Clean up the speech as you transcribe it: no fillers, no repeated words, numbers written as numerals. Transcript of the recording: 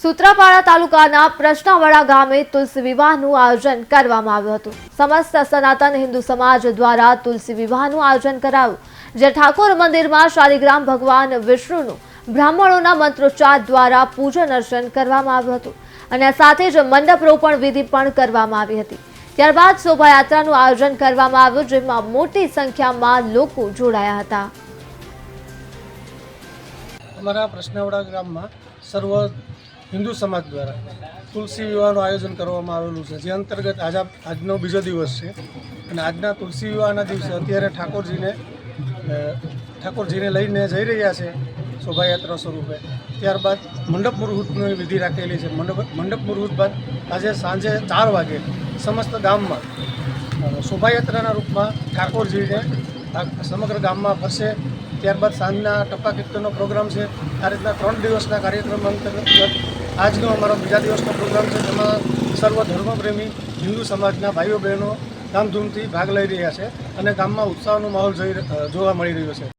સૂત્રાપાડા તાલુકાના પ્રશ્નાવાડા ગામે તુલસી વિવાહનું આયોજન કરવામાં આવ્યું હતું। સમસ્ત સનાતન હિન્દુ સમાજ દ્વારા તુલસી વિવાહનું આયોજન કરાયું, જે ઠાકોર મંદિરમાં શાલિગ્રામ ભગવાન વિષ્ણુનું બ્રાહ્મણોના મંત્રોચ્ચાર દ્વારા પૂજન અર્ચન કરવામાં આવ્યું હતું અને સાથે જ મંડપરોપણ વિધિ પણ કરવામાં આવી હતી। ત્યારબાદ શોભાયાત્રાનું આયોજન કરવામાં આવ્યું, જેમાં મોટી સંખ્યામાં લોકો જોડાયા હતા। અમારા પ્રશ્નાવાડા ગામમાં સર્વ હિન્દુ સમાજ દ્વારા તુલસી વિવાહનું આયોજન કરવામાં આવેલું છે, જે અંતર્ગત આજનો બીજો દિવસ છે અને આજના તુલસી વિવાહના દિવસે અત્યારે ઠાકોરજીને લઈને જઈ રહ્યા છે શોભાયાત્રા સ્વરૂપે। ત્યારબાદ મંડપ મુહૂર્તની વિધિ રાખેલી છે। મંડપ મુહૂર્ત બાદ આજે સાંજે 4 વાગે સમસ્ત ગામમાં શોભાયાત્રાના રૂપમાં ઠાકોરજીને સમગ્ર ગામમાં ફરશે। ત્યારબાદ સાંજના ટપ્પા કીર્તનનો પ્રોગ્રામ છે। આ રીતના 3 દિવસના કાર્યક્રમ અંતર્ગત આજનો અમારો બીજા દિવસનો પ્રોગ્રામ છે, જેમાં સર્વ ધર્મપ્રેમી હિન્દુ સમાજના ભાઈઓ બહેનો ધામધૂમથી ભાગ લઈ રહ્યા છે અને ગામમાં ઉત્સાહનો માહોલ જોવા મળી રહ્યો છે।